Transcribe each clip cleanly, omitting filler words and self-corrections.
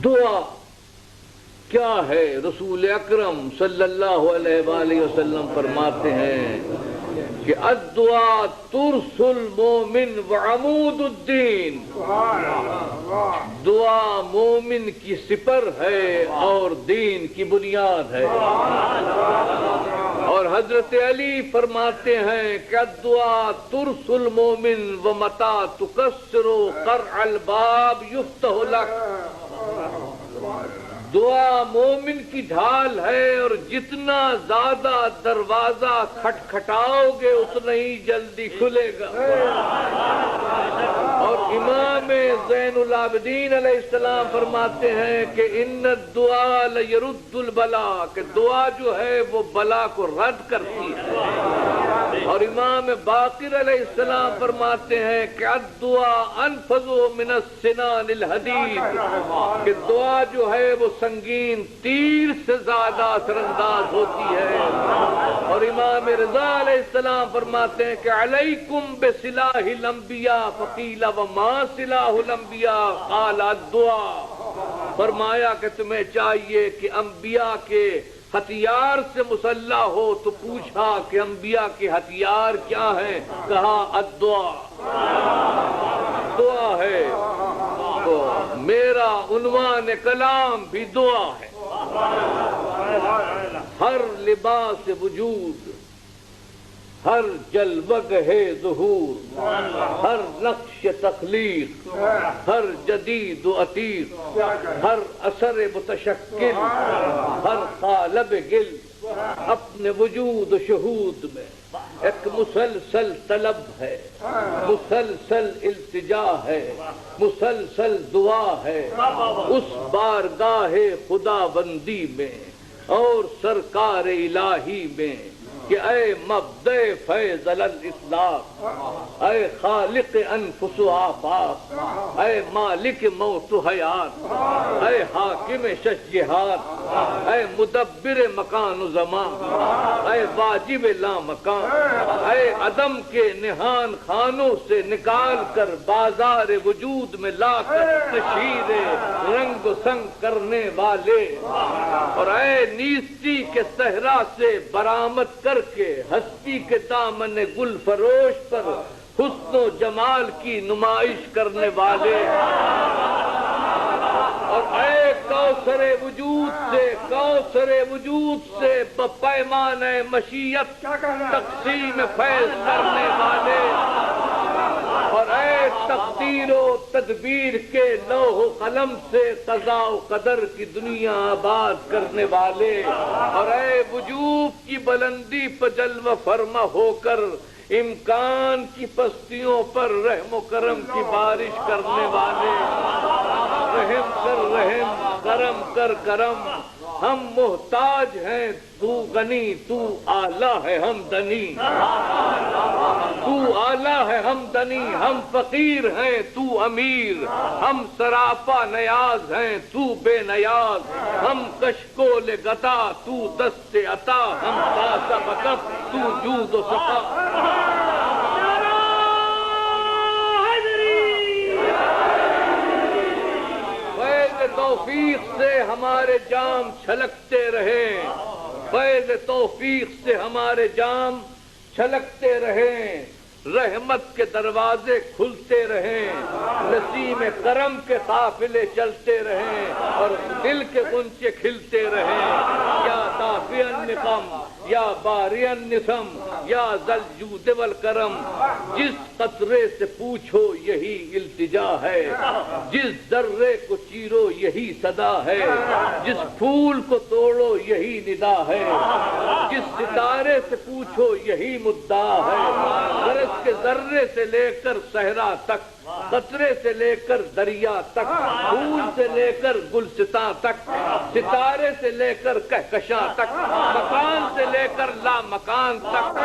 دعا کیا ہے؟ رسول اکرم صلی اللہ علیہ وآلہ وسلم فرماتے ہیں کہ الدعاء ترس المومن وعمود الدین، دعا مومن کی سپر ہے اور دین کی بنیاد ہے۔ اور حضرت علی فرماتے ہیں کہ الدعاء ترس المومن ومتى تكسر قرع الباب يفتح لك، دعا مومن کی ڈھال ہے اور جتنا زیادہ دروازہ کھٹکھٹاؤ گے اتنا ہی جلدی کھلے گا۔ اور امام زین العابدین علیہ السلام فرماتے ہیں کہ ان الدعاء لیرد البلاء، کہ دعا جو ہے وہ بلا کو رد کرتی ہے۔ اور امام باقر علیہ السلام فرماتے ہیں کہ الدعاء انفذ من السنان الحدید، کہ دعا جو ہے وہ سنگین تیر سے زیادہ اثر انداز ہوتی ہے۔ اور امام رضا علیہ السلام فرماتے ہیں کہ علیکم بسلاح الانبیاء، فقیل وما سلاح الانبیاء قال الدعاء، فرمایا کہ تمہیں چاہیے کہ انبیاء کے ہتھیار سے مسلح ہو، تو پوچھا کہ انبیاء کے ہتھیار کیا ہیں؟ کہا الدعاء، دعا ہے۔ تو میرا عنوان کلام بھی دعا ہے۔ ہر لباس وجود، ہر جلوگہ ظہور، ہر نقش تخلیق، ہر جدید و عتیق، ہر اثر متشکل، ہر قالب گل، اپنے وجود و شہود میں ایک مسلسل طلب ہے، مسلسل التجا ہے، مسلسل دعا ہے اس بارگاہ خدا بندی میں اور سرکار الہی میں کہ اے مبدع فیض الاطلاق، اے خالق انفس و آفاق، اے مالک موت و حیات، اے حاکم شش جہات، اے مدبر مکان و زمان، اے واجب لا مکان، اے عدم کے نہان خانوں سے نکال کر بازار وجود میں لا کر تشہیر رنگ و سنگ کرنے والے، اور اے نیستی کے صحرا سے برآمد کر کے ہستی کے دامن گل فروش پر حسن و جمال کی نمائش کرنے والے، اور اے کوثر وجود سے بپیمان مشیت تقسیم فیض کرنے والے، اور اے تقدیر و تدبیر کے لوح و قلم سے قضاء و قدر کی دنیا آباد کرنے والے، اور اے وجود کی بلندی پر جلوہ فرما ہو کر امکان کی پستیوں پر رحم و کرم کی بارش کرنے والے، رحم کر رحم، کرم کر کرم، ہم محتاج ہیں تو غنی، تو اعلیٰ ہے ہم دنی، تو اعلیٰ ہے ہم دنی، ہم فقیر ہیں تو امیر، ہم سراپا نیاز ہیں تو بے نیاز، ہم کشکول گدا تو دست عطا، ہم پاسا بکف تو جود و صفا۔ توفیق سے ہمارے جام چھلکتے رہیں، فیض توفیق سے ہمارے جام چھلکتے رہیں، رحمت کے دروازے کھلتے رہیں، نسیم کرم کے قافلے چلتے رہیں، اور دل کے غنچے کھلتے رہیں، یا دافع النقم یا باری النسم یا ذل جود والکرم، جس قطرے سے پوچھو یہی التجا ہے، جس ذرے کو چیرو یہی صدا ہے، جس پھول کو توڑو یہی ندا ہے، جس ستارے سے پوچھو یہی مدعا ہے، غرض کے ذرے سے لے کر صحرا تک، قطرے سے لے کر دریا تک، پھول سے لے کر گلستاں تک، ستارے سے لے کر کہکشاں تک، مکان سے لے کر لا مکان تک،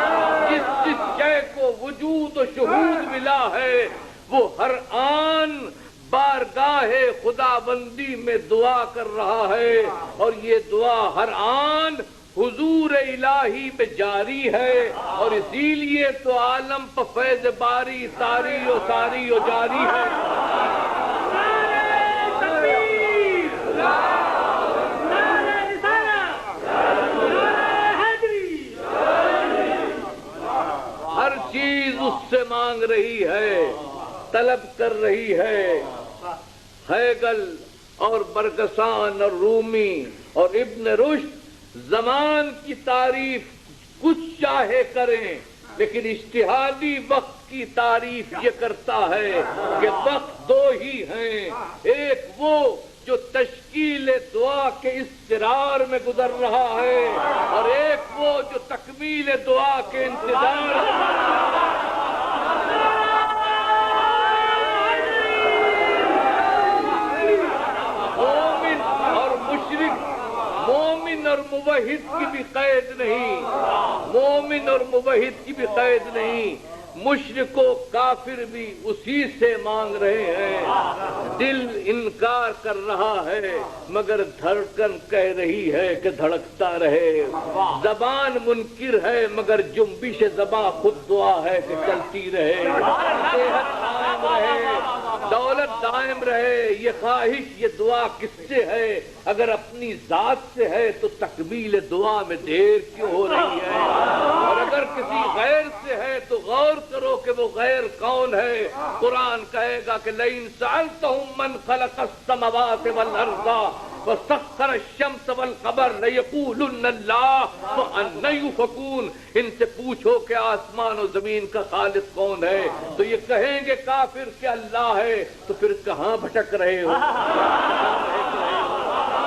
جس جس شے کو وجود و شہود ملا ہے وہ ہر آن بارگاہ خدا بندی میں دعا کر رہا ہے، اور یہ دعا ہر آن حضور الہی میں جاری ہے، اور اسی لیے تو عالم پر فیض باری ساری و جاری ہے۔ رہی ہے، طلب کر رہی ہے۔ ہیگل اور برگسان اور رومی اور ابن رشد زمان کی تعریف کچھ چاہے کریں، لیکن اجتہادی وقت کی تعریف یہ کرتا ہے کہ وقت دو ہی ہیں، ایک وہ جو تشکیل دعا کے اضطرار میں گزر رہا ہے، اور ایک وہ جو تکمیل دعا کے انتظار میں۔ مومن اور موحد کی بھی قید نہیں، مومن اور موحد کی بھی قید نہیں، مشرک و کافر بھی اسی سے مانگ رہے ہیں۔ دل انکار کر رہا ہے مگر دھڑکن کہہ رہی ہے کہ دھڑکتا رہے، زبان منکر ہے مگر جنبش زباں خود دعا ہے کہ چلتی رہے، صحت قائم رہے، دولت دائم رہے، یہ خواہش یہ دعا کس سے ہے؟ اگر اپنی ذات سے ہے تو تکمیل دعا میں دیر کیوں ہو رہی ہے؟ اور اگر کسی غیر سے ہے تو غور کرو کہ وہ غیر کون ہے۔ قرآن کہے گا کہ لئن سألتهم من خلق السماوات والارض وسخر الشمس والقمر ليقولن الله فأنى يؤفكون، ان سے پوچھو کہ آسمان و زمین کا خالق کون ہے تو یہ کہیں گے کافر کہ اللہ ہے، تو پھر کہاں بھٹک رہے ہو،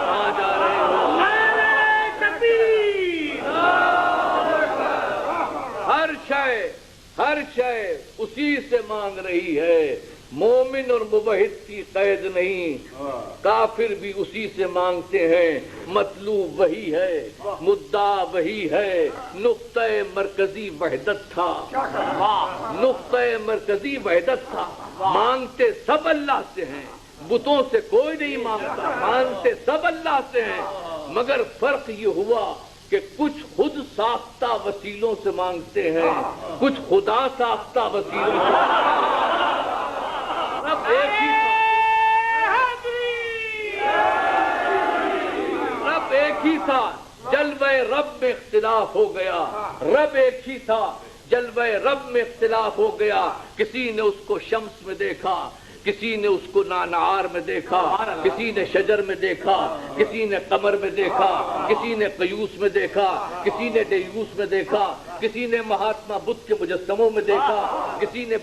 کہاں جا رہے ہو؟ ہر شے اسی سے مانگ رہی ہے، مومن اور موحد کی قید نہیں، کافر بھی اسی سے مانگتے ہیں، مطلوب وہی ہے، مدعا وہی ہے، نقطہ مرکزی وحدت تھا، نقطہ مرکزی وحدت تھا، مانگتے سب اللہ سے ہیں، بتوں سے کوئی نہیں مانگتا، مانگتے سب اللہ سے ہیں، مگر فرق یہ ہوا کہ کچھ خود ساختہ وسیلوں سے مانگتے ہیں، کچھ خدا ساختہ وسیلوں سے۔ رب ایک ہی تھا، جلوہ رب میں اختلاف ہو گیا، رب ایک ہی تھا، جلوہ رب میں اختلاف ہو گیا، کسی نے اس کو شمس میں دیکھا، کسی نے اس کو نانعار میں دیکھا، کسی نے شجر میں دیکھا، کسی نے قمر میں دیکھا، کسی نے قیوس میں دیکھا، کسی نے ڈیوس میں دیکھا، کسی نے مہاتما بدھ کے مجسموں میں دیکھا، کسی نے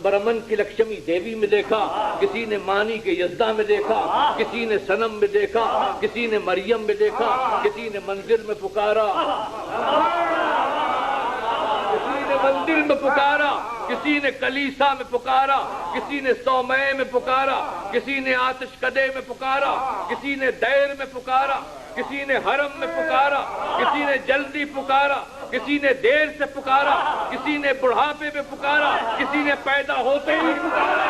برہمن کی لکشمی دیوی میں دیکھا، کسی نے مانی کے یزدا میں دیکھا، کسی نے صنم میں دیکھا، کسی نے مریم میں دیکھا، کسی نے منزل میں پکارا، مندر میں پکارا، کسی نے کلیسا میں پکارا، کسی نے صومعے میں پکارا، کسی نے آتش کدے میں پکارا، کسی نے دیر میں پکارا، کسی نے حرم میں پکارا، کسی نے جلدی پکارا، کسی نے دیر سے پکارا، کسی نے بڑھاپے میں پکارا، کسی نے پیدا ہوتے ہی پکارا۔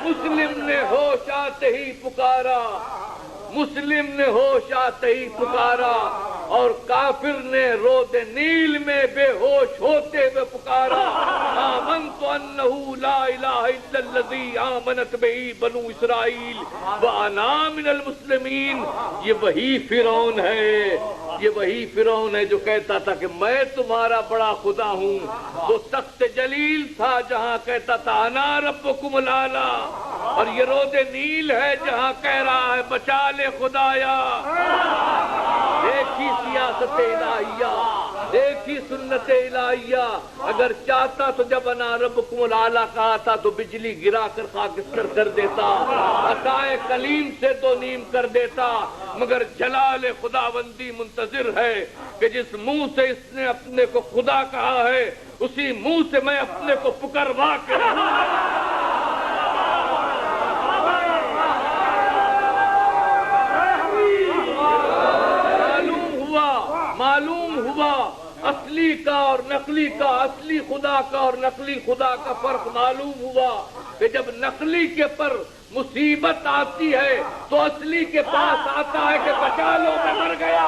مسلم نے ہوش آتے ہی پکارا، مسلم نے ہوش آتے ہی پکارا، اور کافر نے رود نیل میں بے ہوش ہوتے ہوئے پکارا، آمنت انہ لا الہ الا الذی آمنت بہ بنو اسرائیل وانا من المسلمین۔ یہ وہی فرعون ہے، یہ وہی فرعون ہے جو کہتا تھا کہ میں تمہارا بڑا خدا ہوں، وہ تخت جلیل تھا جہاں کہتا تھا انا ربکم الاعلی، اور یہ رود نیل ہے جہاں کہہ رہا ہے بچا لے خدایا۔ دیکھی سیاست الہیہ، دیکھی سنت الہیہ، اگر چاہتا تو جب انا ربکم الاعلی کہا تھا تو بجلی گرا کر خاکستر کر دیتا، عصائے کلیم سے دو نیم کر دیتا، مگر جلال خداوندی منتظر ہے کہ جس منہ سے اس نے اپنے کو خدا کہا ہے اسی منہ سے میں اپنے کو پکروا کے معلوم ہوا اصلی کا اور نقلی کا، اصلی خدا کا اور نقلی خدا کا فرق معلوم ہوا کہ جب نقلی کے پر مصیبت آتی ہے تو اصلی کے پاس آتا ہے کہ بچا لو میں مر گیا۔